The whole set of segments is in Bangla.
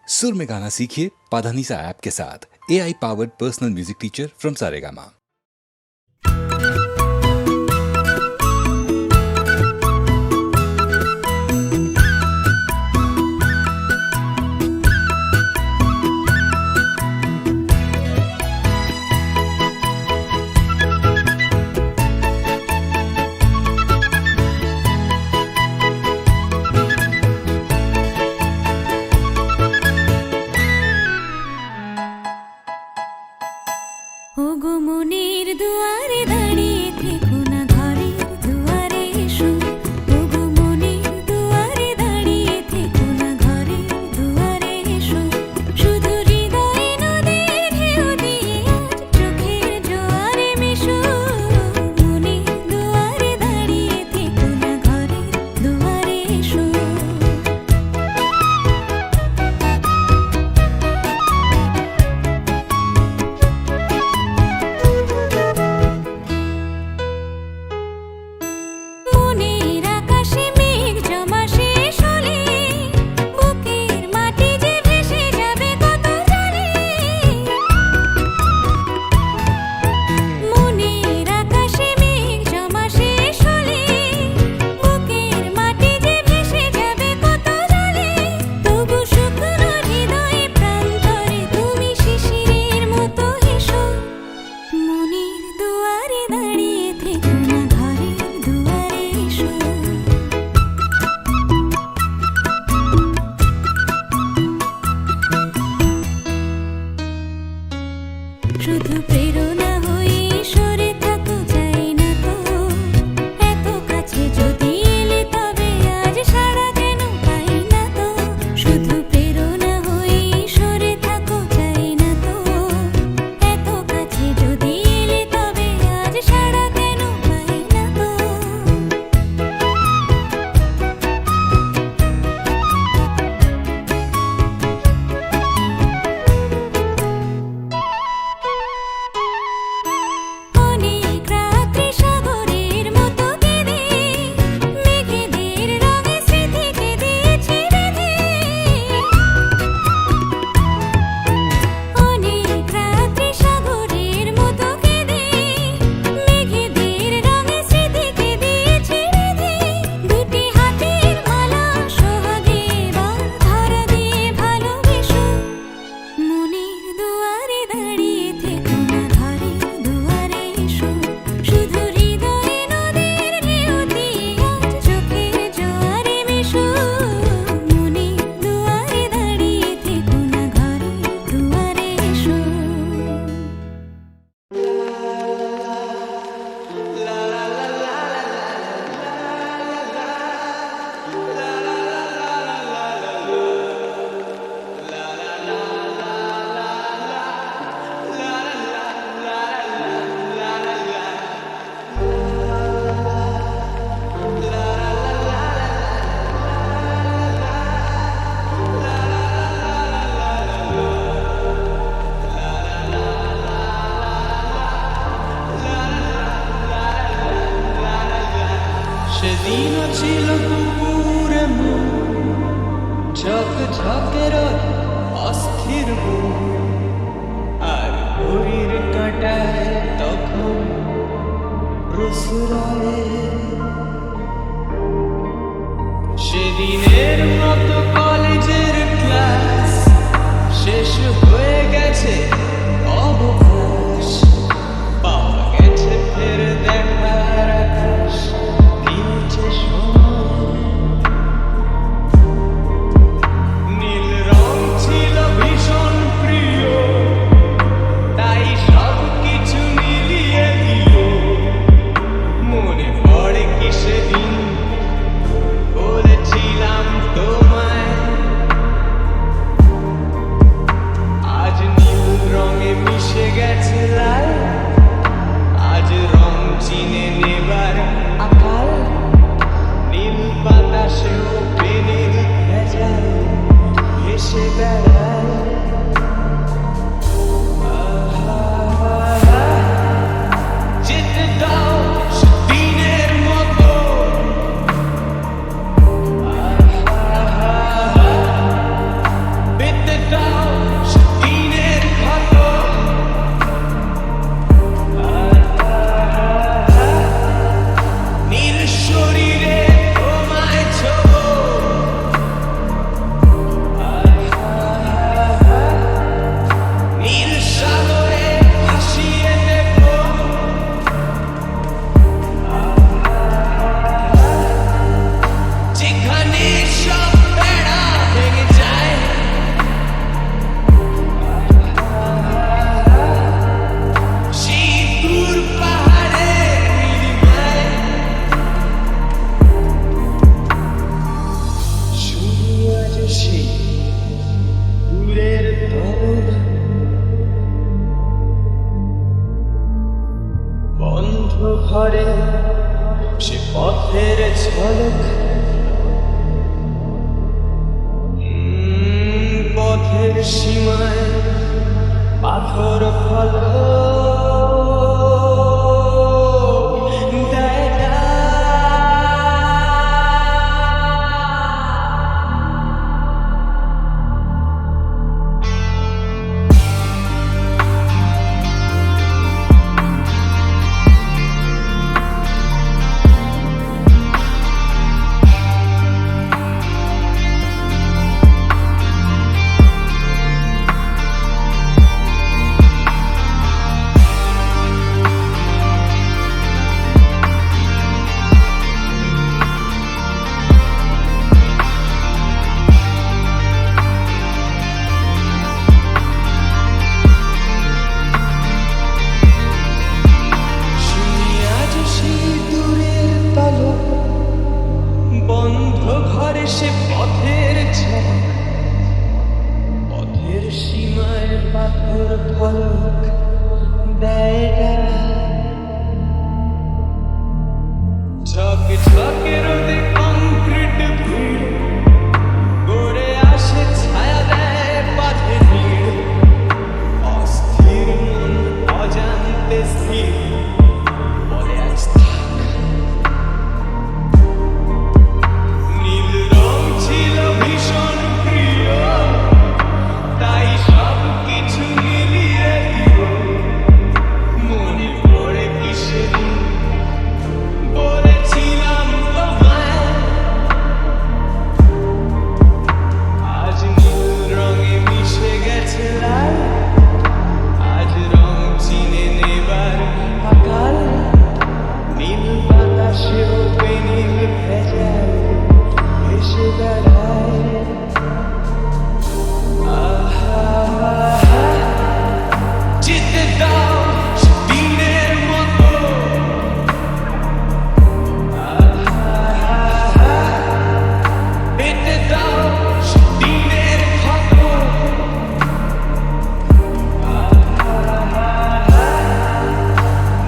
सुर में गाना सीखिए पाधानीसा ऐप के साथ। AI powered personal music teacher from Saregama. ওগো মনের দুয়ারে দাঁড়িয়ে থেকো না, ঘরের দুয়ারে এসো। ওগো মনের দুয়ারে দাঁড়িয়ে থেকো না, ঘরের দুয়ারে এসো। শুধু হৃদয়ে নদীর ঢেউ দিয়ে আজ চোখের জোয়ারে মেশো। মনের দুয়ারে দাঁড়িয়ে থেকো না, ঘরের দুয়ারে এসো। মনের আকাশে মেঘ জমা শেষ হলে বুকের মাটি যে ভেসে যাবে কত জলে। মনের আকাশে মেঘ জমা শেষ হলে বুকের মাটি যে ভেসে যাবে কত জলে। তবু শুকনো হৃদয়ে প্রান্তরে তুমি শিশিরের মতো হেসো। মনের দুয়ারে দাঁড়িয়ে থেকো না, ঘরের দুয়ারে এসো। শুধু প্রেরণা হয়ে সরে থাকো, চাই না তো এত কাছে যদি এলে তবে আজ সাড়া কেন পাই না তো। শুধু প্রেরণা হয়ে সরে থাকো, চাই না তো এত কাছে যদি এলে তবে আজ সাড়া কেন পাই না তো। অনেক রাত্রি সাগরের মতো কেঁদে মেঘেদের রঙে স্মৃতিকে দিয়েছি বেঁধে। অনেক রাত্রি সাগরের মতো কেঁদে মেঘেদের রঙে স্মৃতিকে দিয়েছি বেঁধে। দুটি হাতের মালা সোহাগে এবার ধরা দিয়ে ভালোবেসো। মনের দুয়ারে দাঁড়িয়ে থেকো না, ঘরের দুয়ারে এসো। শুধু হৃদয়ে নদীর ঢেউ দিয়ে আজ চোখের জোয়ারে মেশো। মনের দুয়ারে দাঁড়িয়ে থেকো না, ঘরের দুয়ারে এসো। সেদিনও ছিল পুকুরে ঝকঝকের অস্থির বুক, আর ঘড়ির কাঁটায় তখন রসুরালে। সেদিনের মতো কলেজের ক্লাস শেষ হয়ে গেছে, অবকাশ পাওয়া গেছে ফের দেখার আকাশ। দিয়েছে সময়, নীল রং ছিল ভীষণ প্রিয়, তাই সব কিছু মিলিয়ে দিল। মনে পড়ে কি সেদিন বলেছিলাম তো পথের সীমায় পাথর ফলক দেয় না। শুনি আজ সেই দূরের তলক, বন্ধ ঘরে সে পথের ঝলক, পথের সীমায় পাথর ফলক দেয় না। ঝকে ঝকে রোদে কংক্রিট ভিড় গড়ে আসে, ছায়া দেয় বাঁধে ভিড়। অস্থির মন অজান্তে স্থির বলে আজ থাক। নীল রং ছিল ভীষণ প্রিয়, তাই সব কিছু মিলিয়ে দিল। মনে পড়ে কিসেদিন বলেছিলাম তোমায়, আজ নীল রঙে মিশে গেছে লাল। আজ রং চিনে নেবার আকাল, নীল বাতাসেও বেনীল ভেজাল ভেসে বেড়ায়। আহা, যেতে দাও সে দিনের মতো। আহা, পেতে দাও সে দিনের ক্ষত।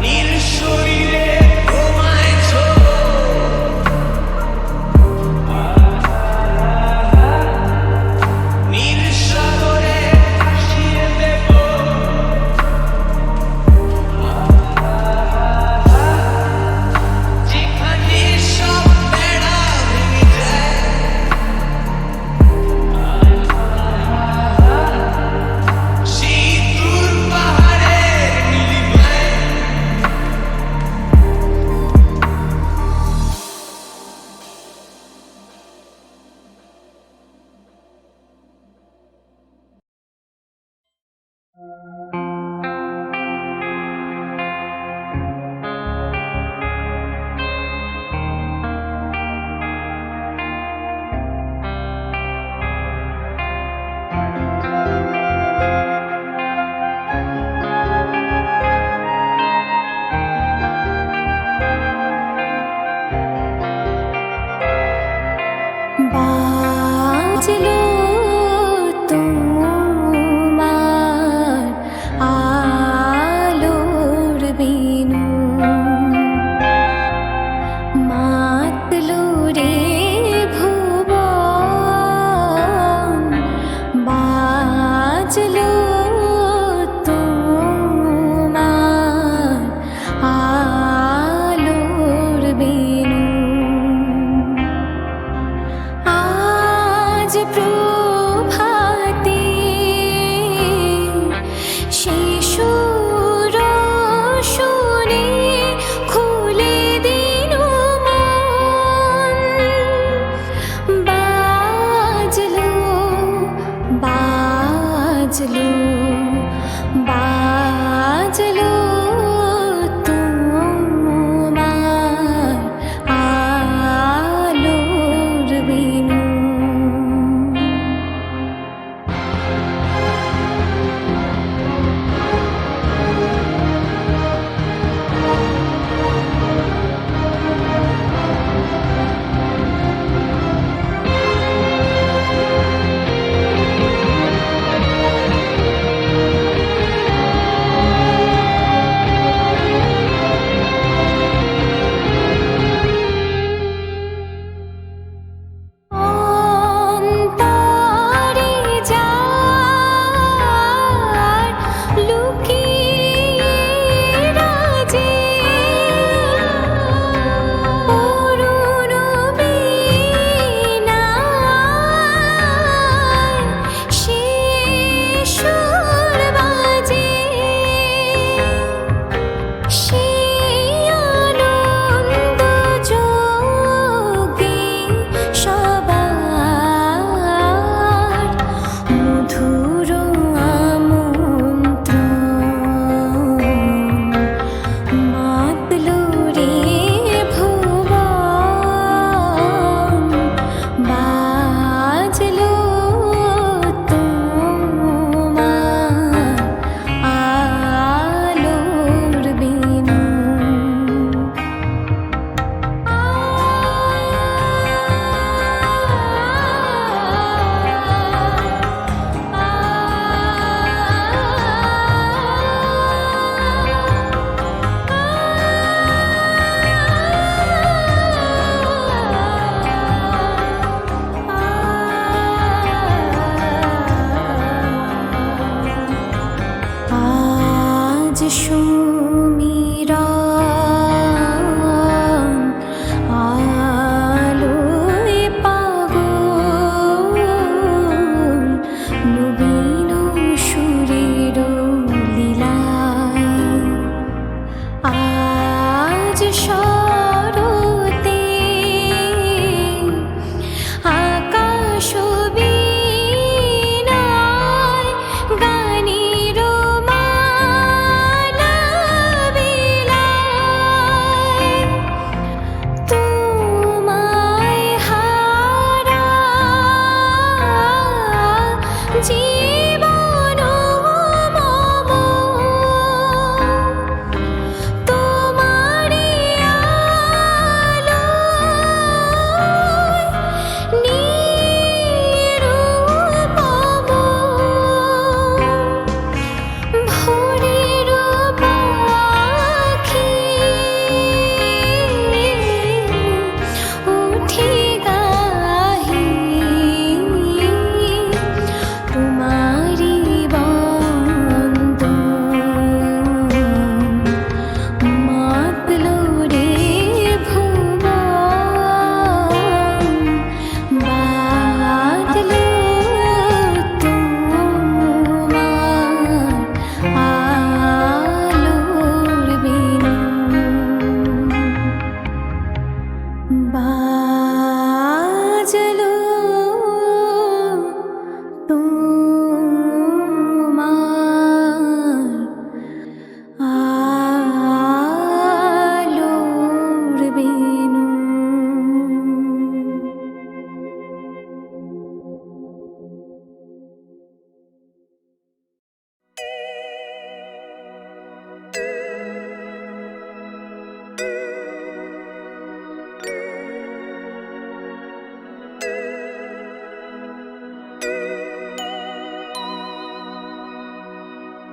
নীল শরীরে ঘুমায় ছোট, নীল সাগরে ভাসিয়ে দেব। যেখানে সব বেড়া ভেঙে যায়, সেই দূর পাহাড়ের নীলিমায়। বাজলো তোমার আলোর বিনু, মাতলো রে ভুবন। বাজলো তোমার আলোর বিনু, আজ প্রভাতে শিশুর শুনে খুলে দিল মন। বাজলো বাজলো বাজলো তোমার আলোর বিনু।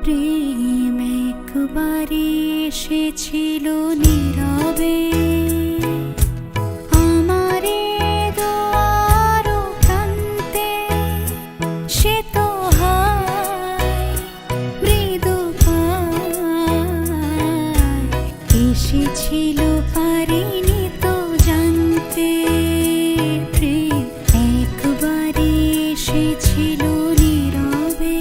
প্রেম একবারে এসেছিল নীরবে আমারে দুয়ার প্রান্তে, সে তো হায় মৃদু পায় এসেছিল পারিনি তো জানতে, প্রেম একবারে এসেছিল নীরবে।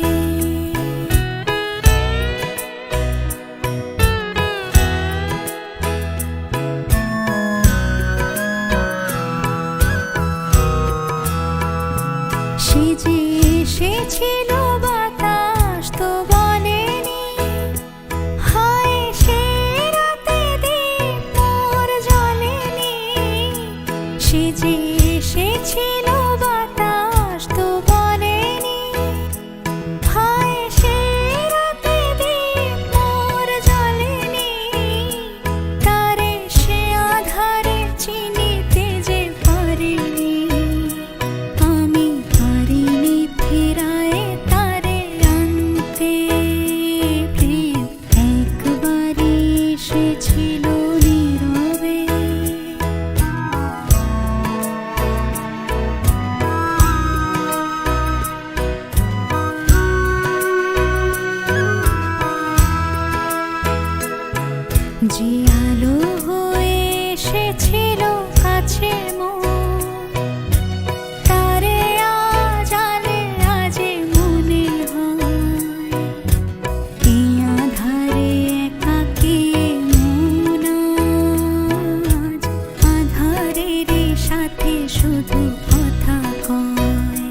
সে যে এসেছিল বাতাস তো বলেনি, হায় সে রাতে দীপ মোর জ্বলেনি। সে যে এসেছিল বাতাস তো বলেনি, হায় সে রাতে দীপ মোর জ্বলেনি। তারে সে আধারে চিনিতে যে পারিনি, আমি পারিনি ফেরায় তারে আনতে, প্রেম একবারে এসেছিল নীরবে। যে আলো হয়ে এসেছিল কাছে মোর, তারে আজ আলে আজে মনে হয়। এই আধারে একাকী মন আজ, আধারের সাথে শুধু কথা কয়।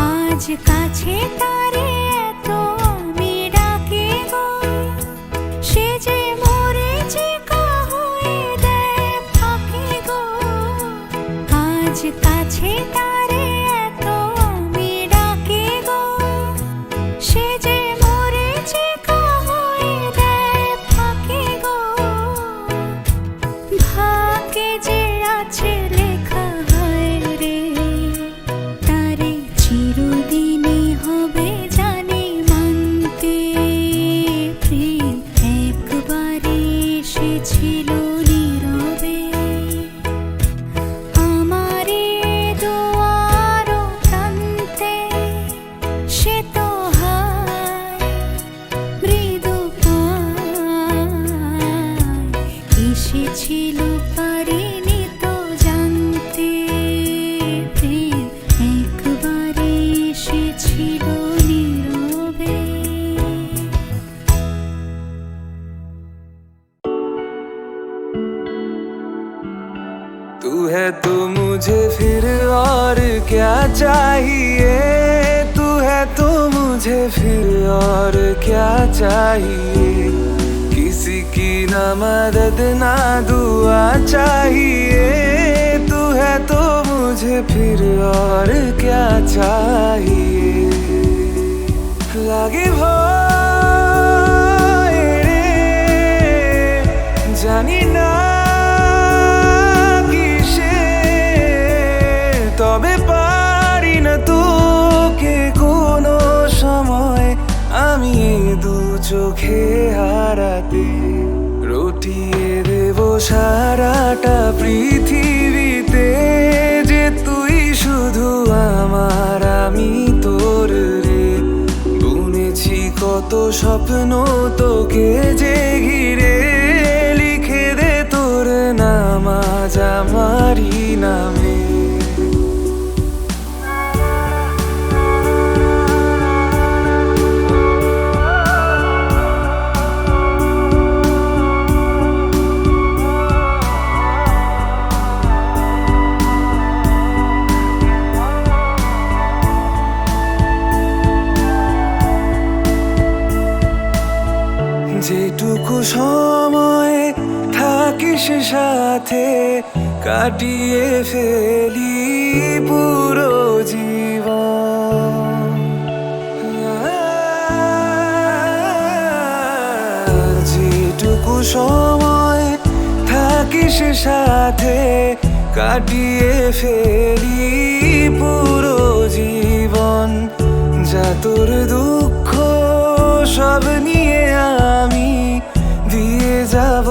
আজ কাছে তারে এত আমি ডাকি গো, সে যে মোরে চিকা হয়ে দেয় ফাঁকি গো। আজ কাছে তারে এত আমি ডাকি গো, সে যে মোরে চিকা হয়ে দেয় ফাঁকি গো। ভাগ্যে যে আছে লেখা হয় রে, তারে চিরদিনই হবে জানি মানতে, প্রেম একবারে এসেছিল নীরবে আমারে দুয়ার প্রান্তে, সে তো হায় মৃদু পায় এসেছিল পারিনি তো জানতে, প্রেম একবারে এসেছিল নীরবে। तू है तो मुझे फिर और क्या चाहिए, तू है तो मुझे फिर और क्या चाहिए। किसी की ना मदद ना दुआ चाहिए, तू है तो मुझे फिर और क्या चाहिए। লাগে ভয় রে, জানি না কিসে, তবে পারি না তোকে কোনো সময় আমি এই দু চোখে হারাতে। রটিয়ে দেব সারাটা পৃথিবীতে, যে তুই শুধু আমার আমি তোর রে। বুনেছি কত স্বপ্ন তোকে যে ঘিরে, লিখে দে তোর নাম আজ আমারই নামে। যেটুকু সময় থাকিস সাথে, কাটিয়ে ফেলি পুরো জীবন। যেটুকু সময় থাকিস সাথে কাটিয়ে ফেলি পুরো জীবন। যা তোর দুঃখ সব নিয়ে আমি দিয়ে যাব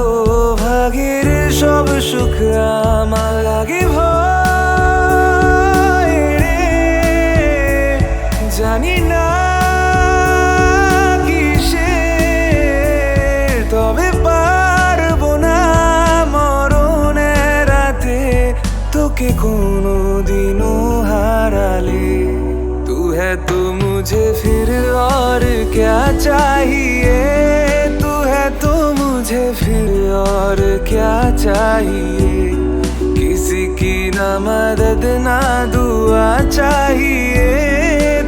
ভাগের সব সুখ আমার। লাগে ভয় রে, জানি না কিসের, তবে পারবো না মরণের রাতে তোকে কোনো দিনও হারালে। तू है तो मुझे फिर और क्या चाहिए, तू है तो मुझे फिर और क्या चाहिए। किसी की ना मदद ना दुआ चाहिए,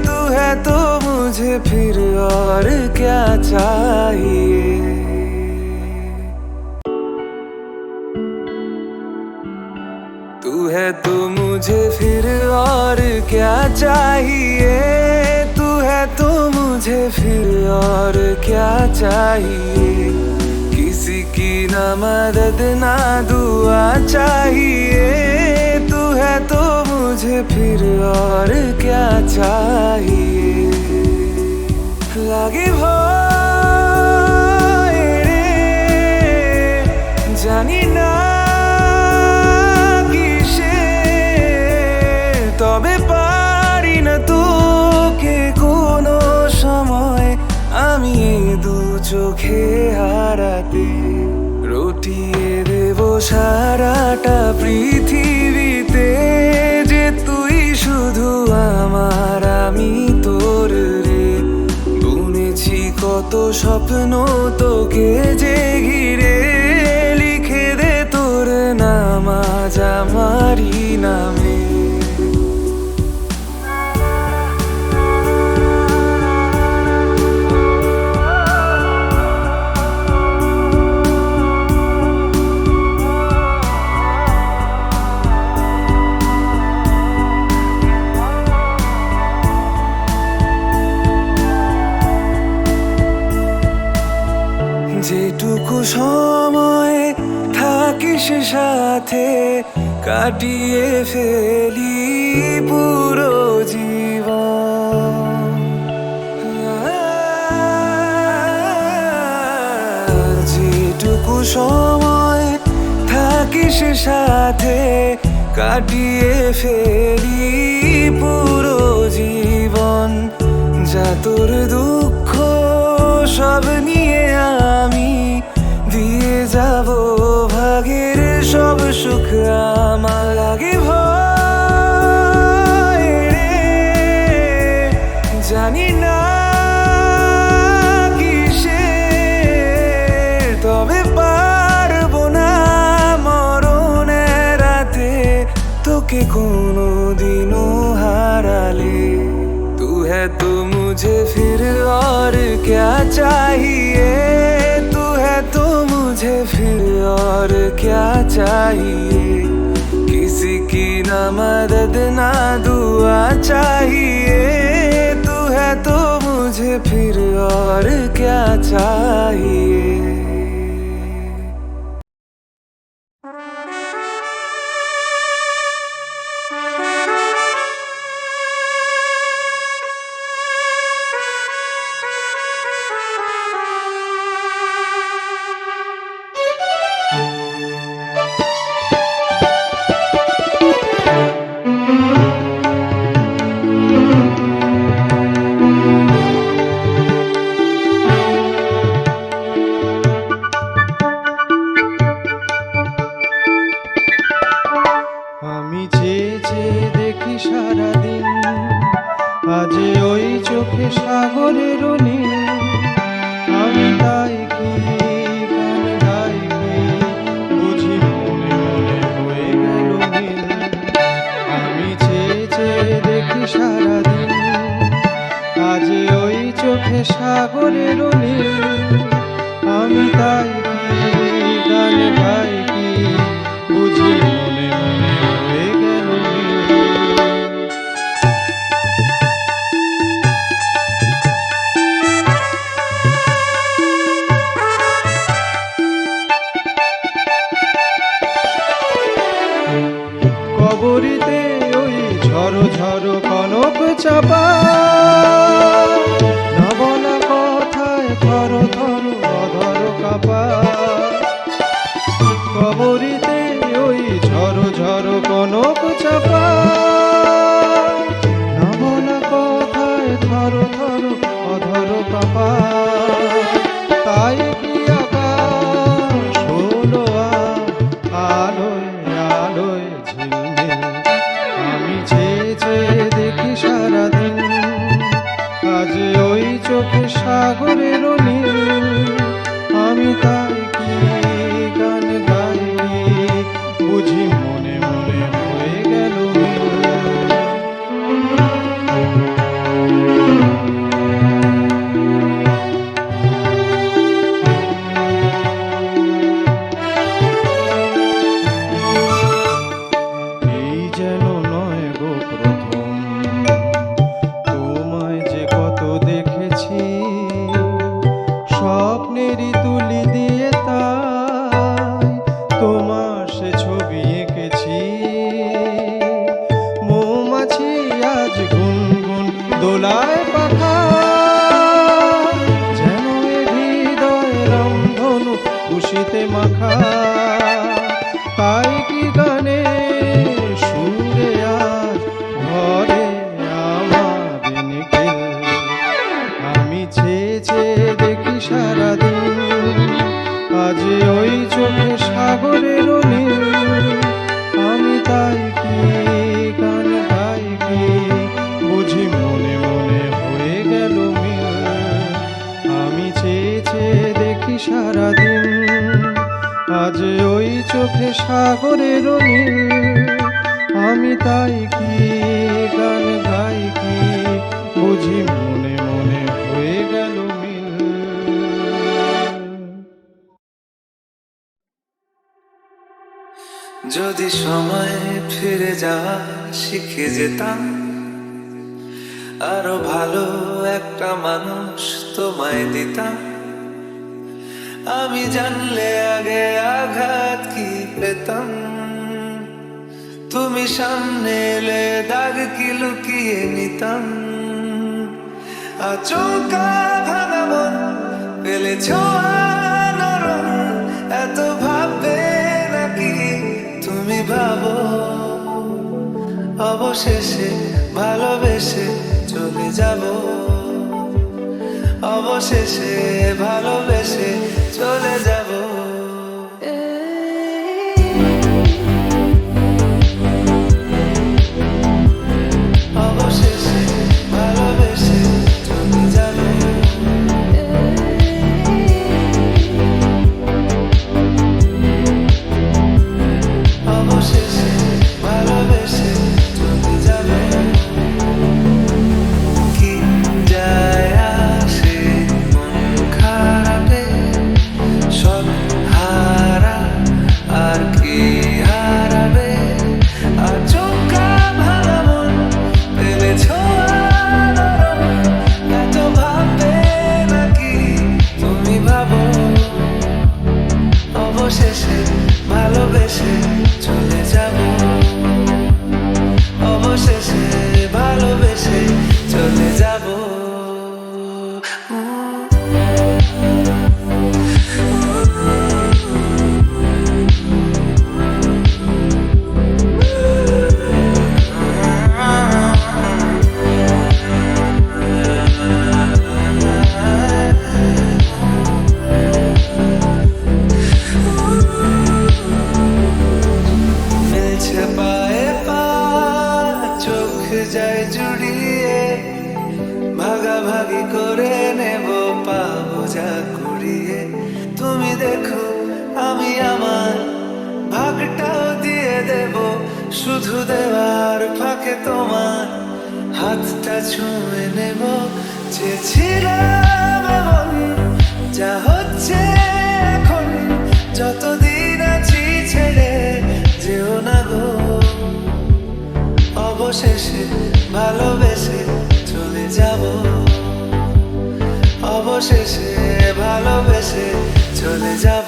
तू है तो मुझे फिर और क्या चाहिए। तू है तो मुझे फिर और क्या चाहिए, तू है तो मुझे फिर और क्या चाहिए। किसी की ना मदद ना दुआ चाहिए, तू है तो मुझे फिर और क्या चाहिए। লাগে ভয় রে, জানি না তবে পারি না তোকে কোনো সময় আমি দু চোখে হারাতে। রটিয়ে দেব সারাটা পৃথিবীতে যে তুই শুধু আমার আমি তোর রে। বুনেছি কত স্বপ্ন তোকে যে ঘিরে, লিখে দে তোর নাম আজ আমারই নামে। যেটুকু সময় থাকিস সাথে কাটিয়ে ফেলি পুরো জীবন। যেটুকু সময় থাকিস সাথে কাটিয়ে ফেলি পুরো জীবন। যা তোর দুঃখ সব নিয়ে আমি দিয়ে যাব ভাগের সব সুখ আমার। লাগে ভয় রে, জানি না কিসের, তবে পারবো না মরণের রাতে তোকে কোনো দিনও হারালে। तू है तो मुझे फिर और क्या चाहिए, तू है तो मुझे फिर और क्या चाहिए। किसी की ना मदद ना दुआ चाहिए, तू है तो मुझे फिर और क्या चाहिए। আমি চেয়ে চেয়ে দেখি সারাদিন, আজ ওই চোখে সাগরের নীল। আমি তাই কি গান গাই কি, বুঝি মনে মনে হয়ে গেল নীল। আমি চেয়ে চেয়ে দেখি সারাদিন, আজ ওই চোখে সাগরের নীল। আমি তাই কি গান গাই কি, বুঝি মনে মনে হয়ে গেল নীল। সাগরের নীল। আমি তাই কি গান গাই কি বুঝি মনে মনে হয়ে গেল মিল। এই যেন নয় গো প্রথম তোমায় যে কত দেখেছি, স্বপ্নেরই তুলি দিয়ে তাই তোমার সে ছবি এঁকেছি। মৌমাছি আজ গুনগুন দোলায় পাখা, যেন এ হৃদয় রংধনু খুশিতে মাখা। তাই কি গানে সুরে আজ ঘরে আমার নিখিল। আমি চেয়ে চেয়ে দেখি সারাদিন, আজ ওই চোখে সাগরের নীল। আমি তাই কি গান গাই কি বুঝি মনে মনে হয়ে গেল মিল। আমি চেয়ে চেয়ে দেখি সারাদিন, আজ ওই চোখে সাগরের নীল। আমি তাই কি গান গাই কি বুঝি মনে মনে হয়ে গেল মিল। যদি সময় ফিরে যাওয়া শিখে যেতাম, আরো ভালো একটা মানুষ তোমায় দিতাম। আমি জানলে আগে আঘাত কি পেতাম, তুমি সামনে এলে দাগ কি লুকিয়ে নিতাম। আচমকা ভাঙা মন পেলে ছোঁয়া নরম, এত ভাববে নাকি তুমি ভাবো। অবশেষে ভালোবেসে চলে যাব, অবশেষে ভালোবেসে চলে যাব। অবশেষে ভালোবেসে চলে যাব। অবশেষে ভালোবেসে চলে যাব। কি যায় আসে মন খারাপে, সব হারা আর কি হারাবে। আর চোখা ভাঙা মন পেলে ছোঁয়া নরম, এত ভাববে নাকি তুমি ভাবো। অবশেষে ভালোবেসে চলে যাব, অবশেষে ভালোবেসে চলে যাব। মিলছে পায়ে পা, চোখ যায় জুড়িয়ে, ভাগাভাগি করে নেব পাবো যা কুড়িয়ে। তুমি দেখো আমি আমার ভাগটাও দিয়ে দেব, শুধু দেওয়ার ফাঁকে তোমার হাতটা ছুঁয়ে নেব। চেয়েছিলাম এমন, যা হচ্ছে এখন, যতদিন আছি ছেড়ে যেও না গো। অবশেষে ভালোবেসে চলে যাব, অবশেষে ভালোবেসে চলে যাব।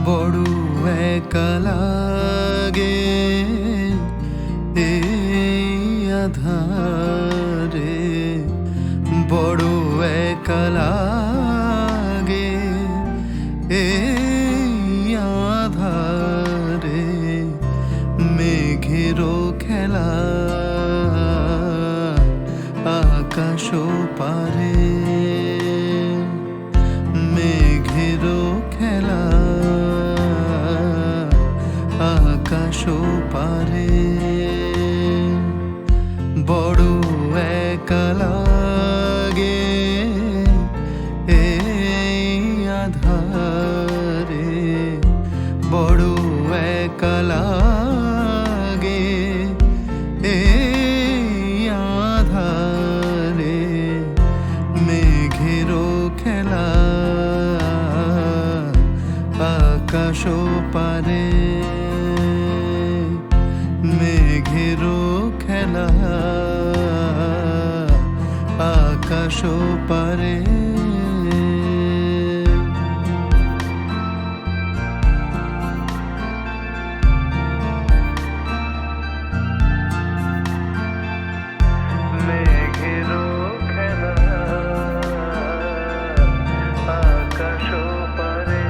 বড় একা লাগে এই আধারে, বড় একা লাগে এই আধারে, মেঘেরও খেলা আকাশ পারে, মেঘেরও খেলা আকাশ পারে, বড় একা লাগে এই আধারে, বড় একা লাগে এই আধারে, মেঘেরও খেলা আকাশ পারে, মেঘেরও খেলা আকাশ পারে। মেঘেরও খেলা আকাশ পারে।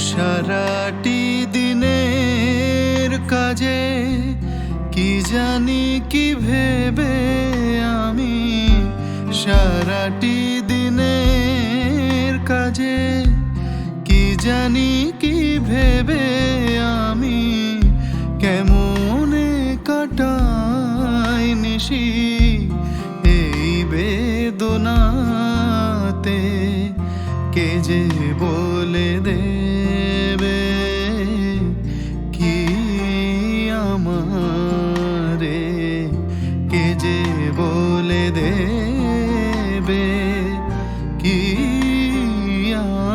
সারাটি দিনের কাজে কি জানি কি ভেবে আমি, সারাটি দিনের কাজে কি জানি কি ভেবে আমি, কেমনে কাটাই নিশি এই বেদনাতে, কে যে বলে দেবে কি আমারে, কে যে বলে দেবে কি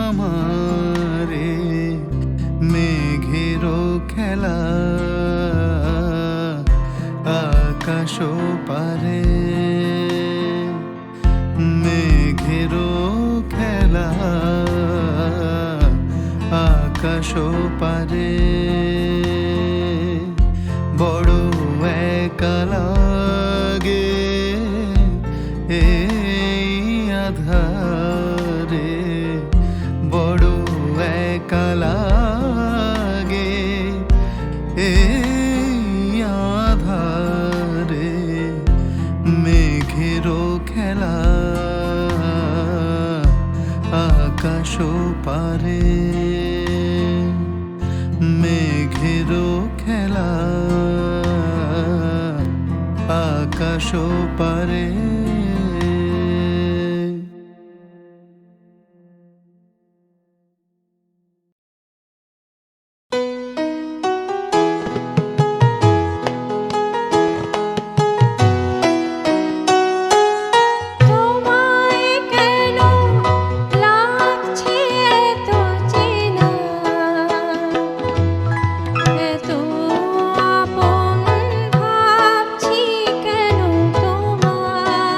আমারে, মেঘেরও খেলা আকাশ পারে, মেঘেরও খেলা আকাশ পারে, বড় একা লাগে এই আধারে, বড় একা লাগে এই আধারে, মেঘেরও খেলা আকাশ পারে, মেঘেরও খেলা আকাশ পারে। তোমায় কেন লাগছে এত চেনা, এত আপন ভাবছি কেন তোমায়।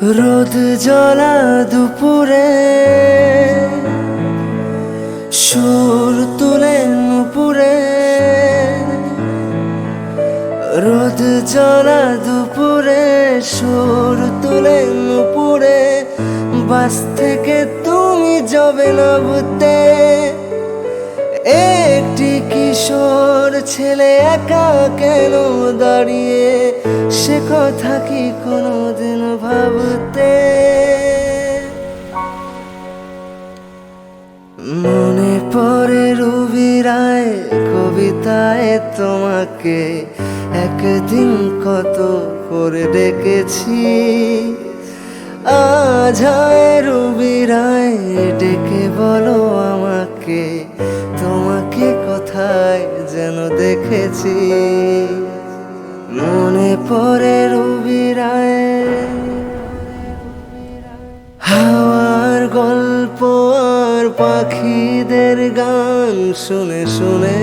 রোদ জ্বলা দুপুরে সুর তুলে নুপুরে, রোদ জ্বলা দুপুরে সুর তুলে নুপুরে, বাস থেকে তুমি যাবে নাবতে। একটি কিশোর ছেলে একা কেন দাঁড়িয়ে, সে কথা কি কোনোদিন ভাবতে? মনে পড়ে রবি রায় কবিতায় তোমাকে একদিন কত করে ডেকেছি। আজ হয় রবি রায় ডেকে বলো আমাকে, তোমাকে কোথায় যেন দেখেছি। মনে পড়ে রবি রায় হাওয়ার গল্প আর পাখিদের গান শুনে শুনে,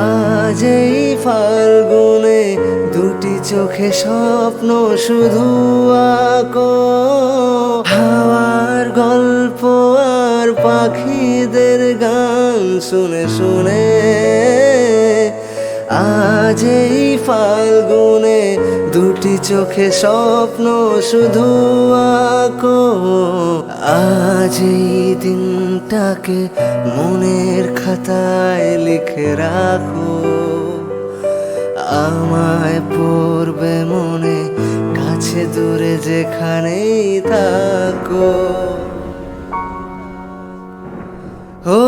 আজ এই ফাল্গুনে দুটি চোখে স্বপ্ন শুধু আঁকো। হাওয়ার গল্প আর পাখিদের গান শুনে শুনে, আজ এই ফাল্গুনে দুটি চোখে স্বপ্ন শুধু আঁকো। আজ এই দিনটাকে মনের খাতায় লিখে রাখো, আমায় পড়বে মনে কাছে দূরে যেখানেই থাকো। ও